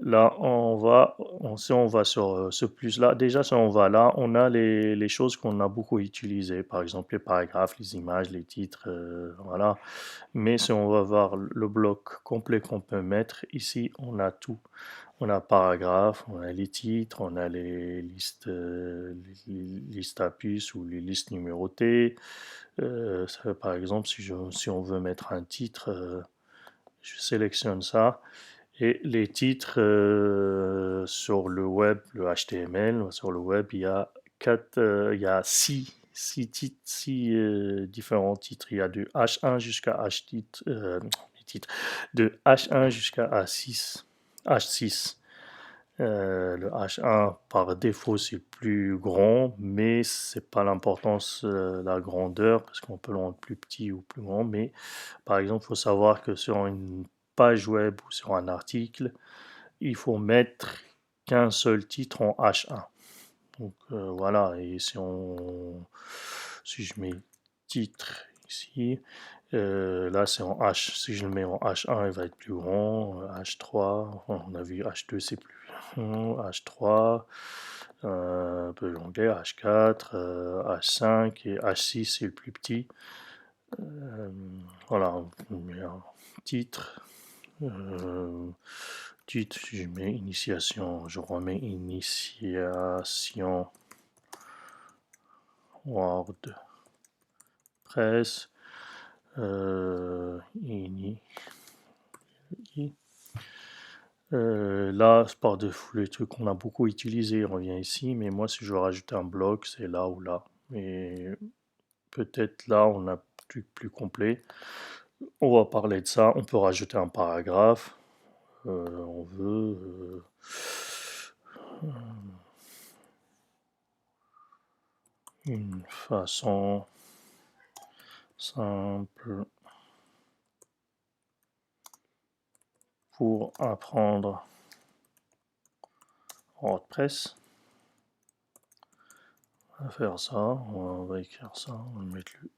Là, si on va sur ce plus-là, déjà, si on va là, on a les choses qu'on a beaucoup utilisées, par exemple les paragraphes, les images, les titres, voilà. Mais si on va voir le bloc complet qu'on peut mettre, ici, on a tout. On a paragraphes, on a les titres, on a les listes à puces ou les listes numérotées. Par exemple, si on veut mettre un titre, je sélectionne ça. Et les titres sur le web, le HTML, sur le web, il y a six titres, différents titres. Il y a du H1 jusqu'à de H1 jusqu'à H6. Le H1, par défaut, c'est plus grand, mais c'est pas l'importance, la grandeur, parce qu'on peut le rendre plus petit ou plus grand. Mais par exemple, il faut savoir que sur une page web ou sur un article, il faut mettre qu'un seul titre en H1. Donc voilà, et si je mets titre ici, là c'est en H. Si je le mets en H1, il va être plus grand. H3, on a vu H2, c'est plus grand. H3, un peu l'onglet, H4, H5 et H6, c'est le plus petit. Euh, voilà, on met un titre. Titre, je mets initiation, je remets initiation WordPress. Ini. Là, par défaut, les trucs qu'on a beaucoup utilisés, on revient ici, mais moi, si je veux rajouter un bloc, c'est là ou là. Et peut-être là, on a un truc plus complet. On va parler de ça. On peut rajouter un paragraphe. On veut une façon simple pour apprendre WordPress. On va faire ça, on va écrire ça, on va mettre le.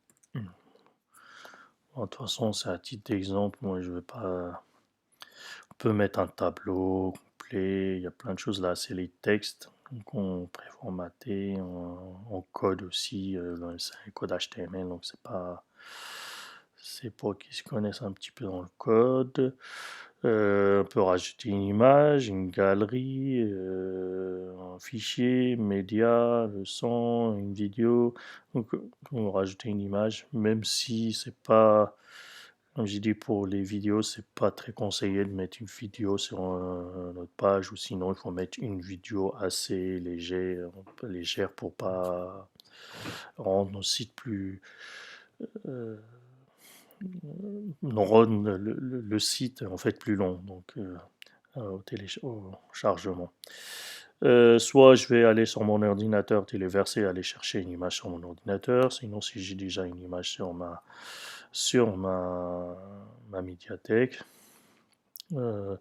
Bon, de toute façon, c'est à titre d'exemple, moi je vais pas. On peut mettre un tableau complet, il y a plein de choses là, c'est les textes. Donc on préformaté, on code aussi, c'est un code HTML, donc c'est pour qu'ils se connaissent un petit peu dans le code. On peut rajouter une image, une galerie, un fichier, média, le son, une vidéo. Donc, on va rajouter une image, même si c'est pas, comme j'ai dit pour les vidéos, c'est pas très conseillé de mettre une vidéo sur notre page, ou sinon il faut mettre une vidéo assez légère pour pas rendre nos sites plus, euh, rendre le site en fait plus long. Donc, au chargement. Soit je vais aller sur mon ordinateur téléverser, aller chercher une image sur mon ordinateur. Sinon, si j'ai déjà une image sur ma médiathèque. Tout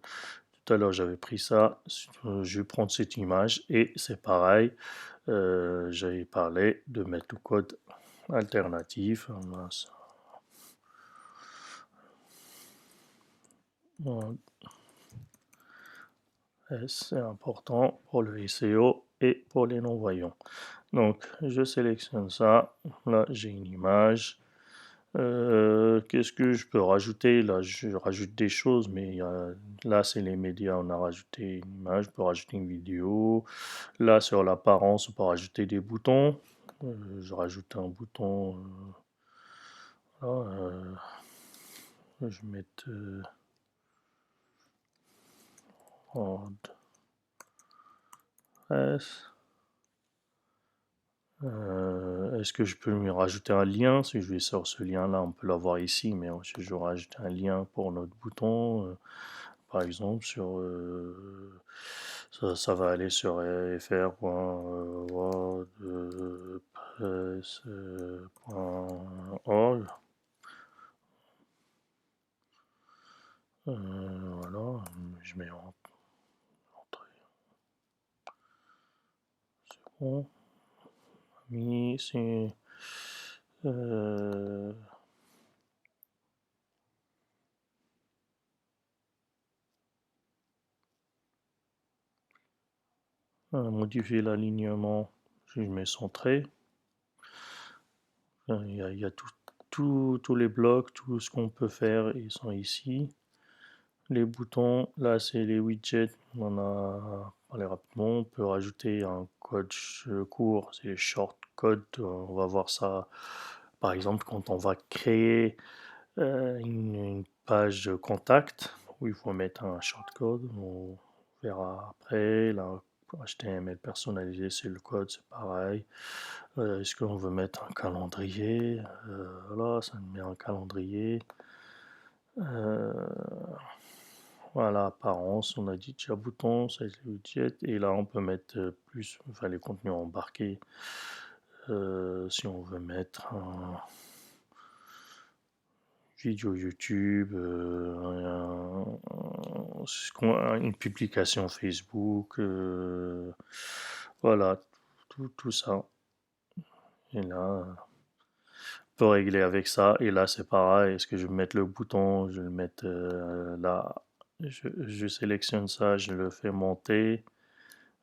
à l'heure, j'avais pris ça. Je vais prendre cette image et c'est pareil. J'avais parlé de mettre le code alternatif. C'est important pour le SEO et pour les non-voyants. Donc, je sélectionne ça. Là, j'ai une image. Qu'est-ce que je peux rajouter? Là, je rajoute des choses, mais là, c'est les médias. On a rajouté une image, on peut rajouter une vidéo. Là, sur l'apparence, on peut rajouter des boutons. Je rajoute un bouton. Là, je vais mettre WordPress. Est-ce que je peux lui rajouter un lien? Si je vais sur ce lien-là, on peut l'avoir ici, mais si je rajoute un lien pour notre bouton, par exemple, ça va aller sur fr.wordpress.org. Voilà, je mets en entrée. C'est bon. C'est Modifier l'alignement, je mets centré. Il y a tous les blocs, tout ce qu'on peut faire, ils sont ici. Les boutons, là c'est les widgets, on en a parlé rapidement. On peut rajouter un code court, c'est les short codes. On va voir ça par exemple quand on va créer une page de contact où il faut mettre un shortcode. On verra après. Là, HTML personnalisé, c'est le code, c'est pareil. Est-ce qu'on veut mettre un calendrier? Voilà, ça me met un calendrier. Voilà, apparence, on a dit déjà bouton, c'est le widget. Et là, on peut mettre plus, enfin les contenus embarqués. Si on veut mettre un vidéo YouTube, une publication Facebook, voilà, tout ça. Et là, on peut régler avec ça. Et là, c'est pareil. Est-ce que je vais mettre le bouton? Je vais le mettre là. Je sélectionne ça, je le fais monter.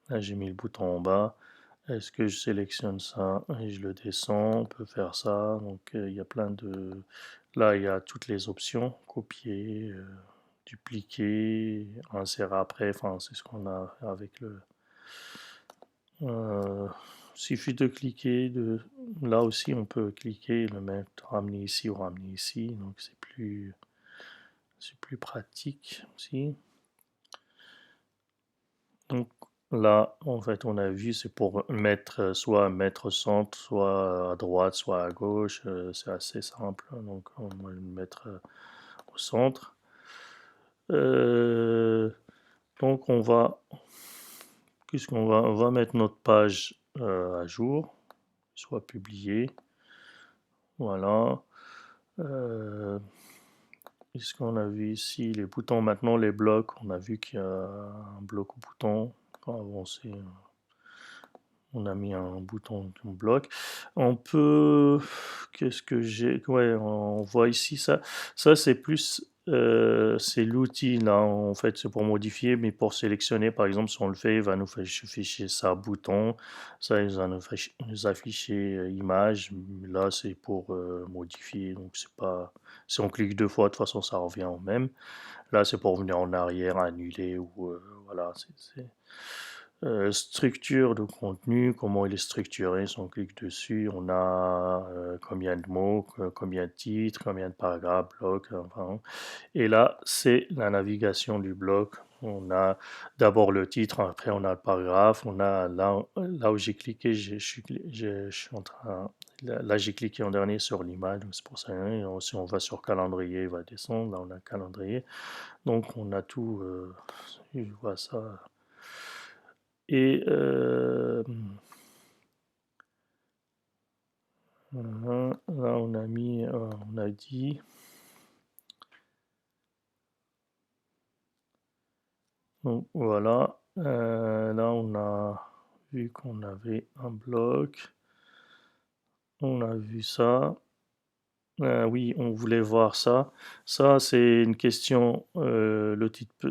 Là, j'ai mis le bouton en bas. Est-ce que je sélectionne ça et je le descends? On peut faire ça. Donc, il y a plein de... Là, il y a toutes les options. Copier, dupliquer, insérer après. Enfin, c'est ce qu'on a avec le... suffit de cliquer. Là aussi, on peut cliquer et le mettre, ramener ici ou ramener ici. Donc, c'est plus pratique aussi. Donc, là, en fait, on a vu, c'est pour mettre, soit mettre au centre, soit à droite, soit à gauche. C'est assez simple. Donc, on va le mettre au centre. Donc, on va mettre notre page à jour, soit publiée. Voilà. Est-ce qu'on a vu ici les boutons? Maintenant, les blocs, on a vu qu'il y a un bloc au bouton. Pour avancer, on a mis un bouton de bloc. On peut... Qu'est-ce que j'ai? Ouais, on voit ici ça. Ça, c'est plus... c'est l'outil, là, en fait, c'est pour modifier, mais pour sélectionner, par exemple, si on le fait, il va nous afficher ça, bouton. Ça, il va nous afficher image. Là, c'est pour modifier, donc c'est pas... Si on clique deux fois, de toute façon, ça revient au même. Là, c'est pour venir en arrière, annuler, ou... voilà, structure de contenu, comment il est structuré, si on clique dessus, on a combien de mots, combien de titres, combien de paragraphes, blocs, enfin. Et là, c'est la navigation du bloc. On a d'abord le titre, après on a le paragraphe, on a là où j'ai cliqué, je suis en train, là j'ai cliqué en dernier sur l'image, donc c'est pour ça, hein. Si on va sur calendrier, il va descendre, là on a calendrier, donc on a tout, je vois ça. Et là, on a dit, donc voilà, là on a vu qu'on avait un bloc, on a vu ça. Oui, on voulait voir ça. Ça, c'est une question, le titre,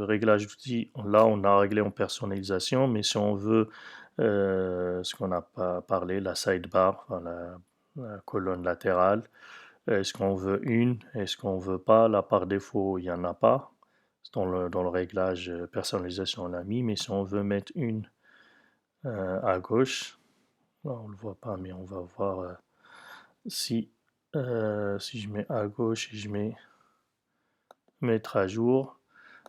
réglage d'outils. Là, on a réglé en personnalisation, mais si on veut, ce qu'on n'a pas parlé, la sidebar, enfin, la colonne latérale, est-ce qu'on veut une? Est-ce qu'on veut pas? Là, par défaut, il n'y en a pas. Dans le réglage personnalisation, on l'a mis, mais si on veut mettre une à gauche, là, on ne le voit pas, mais on va voir si, si je mets à gauche et je mets mettre à jour,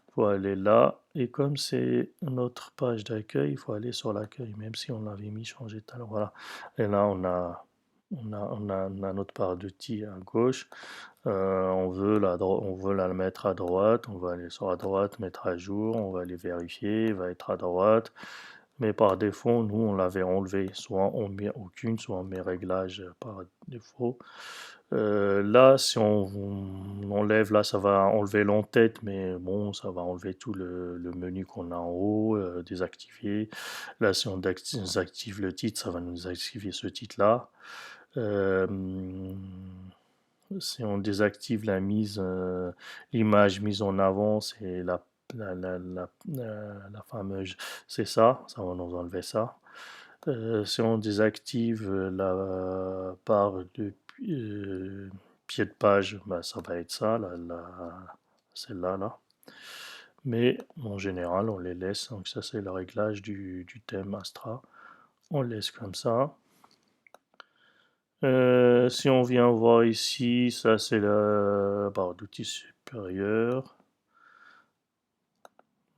il faut aller là. Et comme c'est notre page d'accueil, il faut aller sur l'accueil, même si on l'avait mis changer tout à l'heure. Voilà. Et là, on a notre barre d'outils à gauche. On veut la mettre à droite. On va aller sur à droite, mettre à jour. On va aller vérifier. Il va être à droite. Mais par défaut, nous, on l'avait enlevé. Soit on met aucune, soit on met réglage par défaut. Là, si on enlève, là, ça va enlever l'en-tête, mais bon, ça va enlever tout le menu qu'on a en haut, désactiver. Là, si on désactive le titre, ça va nous activer ce titre-là. Euh, si on désactive l'image mise en avant, c'est la la fameuse, c'est ça, ça va nous enlever ça. Si on désactive la barre de pied de page, bah, ça va être ça, celle-là, là. Mais en général, on les laisse. Donc ça, c'est le réglage du thème Astra. On laisse comme ça. Si on vient voir ici, ça c'est la barre d'outils supérieure.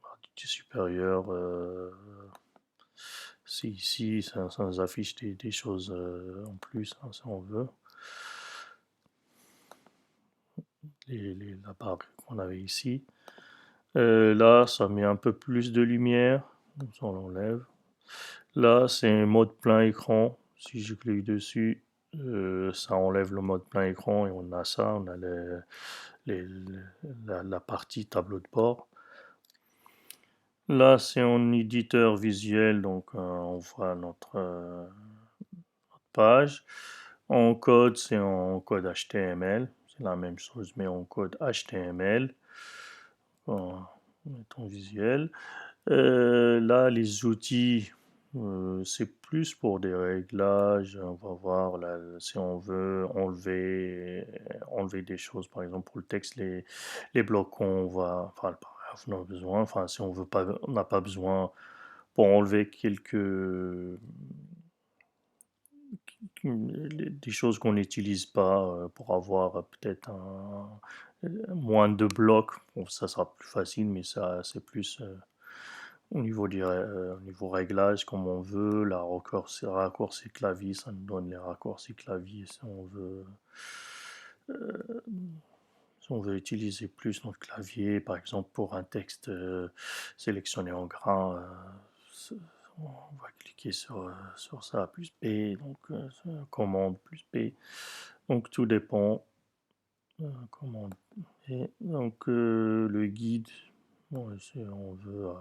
Barre d'outils supérieure. Si ici, ça nous affiche des choses en plus, hein, si on veut. La barre qu'on avait ici. Là, ça met un peu plus de lumière. Ça, on l'enlève. Là, c'est un mode plein écran. Si je clique dessus, ça enlève le mode plein écran et on a ça. On a les- la partie tableau de bord. Là, c'est en éditeur visuel, donc on voit notre page. En code, c'est en code HTML. C'est la même chose, mais en code HTML. Mettons visuel. Là, les outils, c'est plus pour des réglages. On va voir là, si on veut enlever des choses, par exemple pour le texte, les blocs qu'on va, enfin le paragraphe, on a besoin. Enfin, si on veut pas, on n'a pas besoin pour enlever des choses qu'on n'utilise pas pour avoir peut-être moins de blocs. Bon, ça sera plus facile, mais ça c'est plus au niveau réglage, comme on veut, raccourci clavier, ça nous donne les raccourcis clavier si on veut utiliser plus notre clavier, par exemple pour un texte sélectionné en gras, on va cliquer sur ça, plus P, donc commande plus P. Donc tout dépend. Commande. Et donc le guide, bon, on veut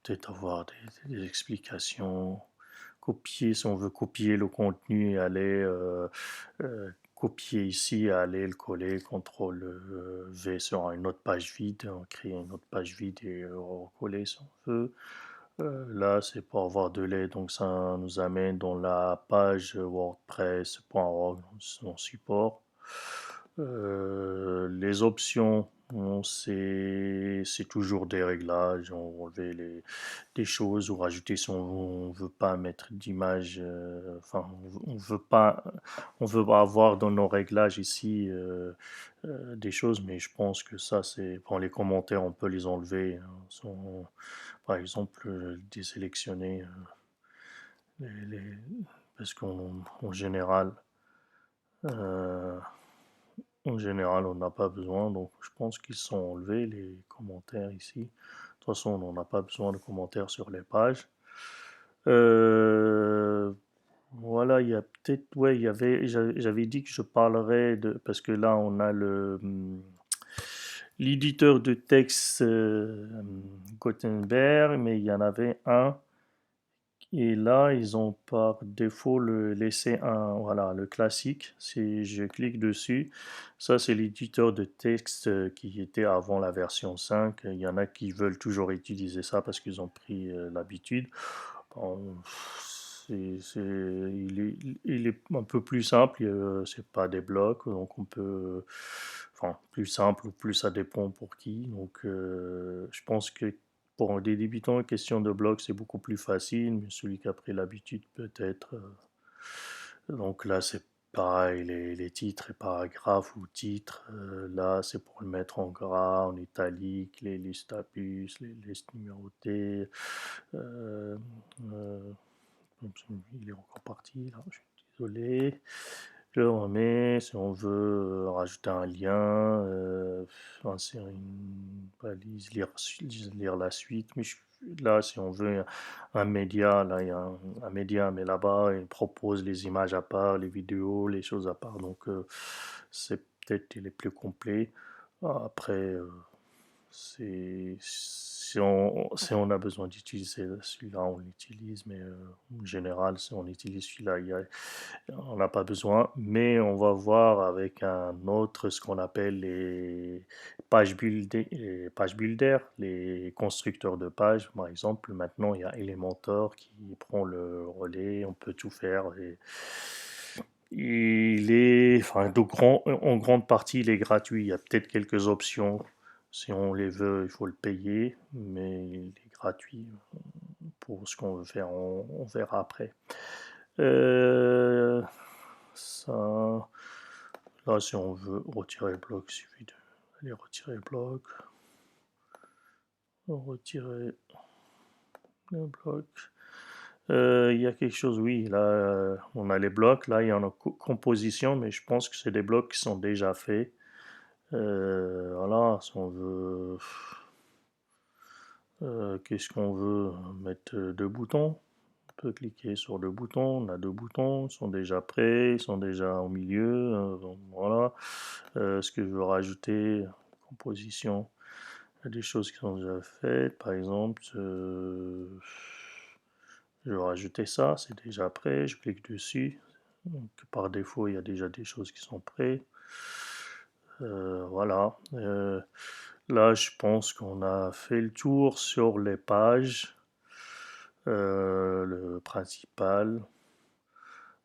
peut-être avoir des explications, copier, si on veut copier le contenu et aller copier ici et aller le coller, CTRL V sur une autre page vide, on crée une autre page vide et recoller si on veut. Là, c'est pour avoir de l'aide, donc ça nous amène dans la page WordPress.org, son support. Les options, bon, c'est toujours des réglages, on enlever des choses ou rajouter si on veut pas mettre d'image, enfin on veut pas avoir dans nos réglages ici des choses, mais je pense que ça c'est pour les commentaires on peut les enlever, hein. Par exemple désélectionner les- parce qu'en général euh, en général, on n'a pas besoin, donc je pense qu'ils sont enlevés, les commentaires ici. De toute façon, on n'en a pas besoin de commentaires sur les pages. Euh, voilà, il y a peut-être, ouais, j'avais dit que je parlerais de, parce que là, on a l'éditeur de texte Gutenberg, mais il y en avait un et là, ils ont par défaut laissé voilà, le classique. Si je clique dessus, ça c'est l'éditeur de texte qui était avant la version 5. Il y en a qui veulent toujours utiliser ça parce qu'ils ont pris l'habitude. Bon, il est un peu plus simple, c'est pas des blocs, donc on peut, enfin, plus simple ou plus ça dépend pour qui. Donc, je pense que pour des débutants, question de blocs, c'est beaucoup plus facile, mais celui qui a pris l'habitude peut-être. Donc là, c'est pareil, les titres et paragraphes ou titres, là, c'est pour le mettre en gras, en italique, les listes à puces, les listes numérotées. Euh, euh, il est encore parti, là, je suis désolé. Je le remets, si on veut rajouter un lien, insérer une balise, lire la suite. Mais là, si on veut un média, là, il y a un média, mais là-bas, il propose les images à part, les vidéos, les choses à part. Donc, c'est peut-être les plus complets. Après, si on a besoin d'utiliser celui-là, on l'utilise, mais en général, si on utilise celui-là, on n'a pas besoin. Mais on va voir avec un autre, ce qu'on appelle les page builders, les constructeurs de pages. Par exemple, maintenant, il y a Elementor qui prend le relais, on peut tout faire. Et il est, enfin, en grande partie, il est gratuit. Il y a peut-être quelques options. Si on les veut, il faut le payer, mais il est gratuit pour ce qu'on veut faire. On verra après. Euh, ça, là, si on veut retirer le bloc, il suffit d'aller retirer le bloc. Retirer le bloc. Il y a quelque chose, oui, là, on a les blocs, là, il y en a composition, mais je pense que c'est des blocs qui sont déjà faits. Voilà, si on veut, qu'est-ce qu'on veut mettre deux boutons. On peut cliquer sur deux boutons. On a deux boutons, ils sont déjà prêts, ils sont déjà au milieu. Donc voilà. Ce que je veux rajouter, composition. Il y a des choses qui sont déjà faites. Par exemple, je vais rajouter ça, c'est déjà prêt. Je clique dessus. Donc, par défaut, il y a déjà des choses qui sont prêtes. Voilà. Là, je pense qu'on a fait le tour sur les pages. Le principal.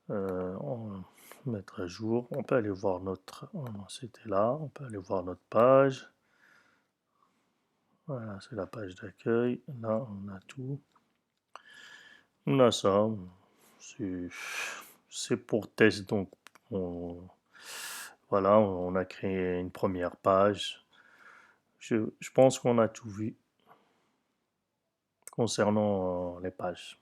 On mettre à jour. On peut aller voir notre. Oh non, c'était là. On peut aller voir notre page. Voilà, c'est la page d'accueil. Là, on a tout. On a ça. C'est c'est pour test. Donc, voilà, on a créé une première page. Je pense qu'on a tout vu concernant les pages.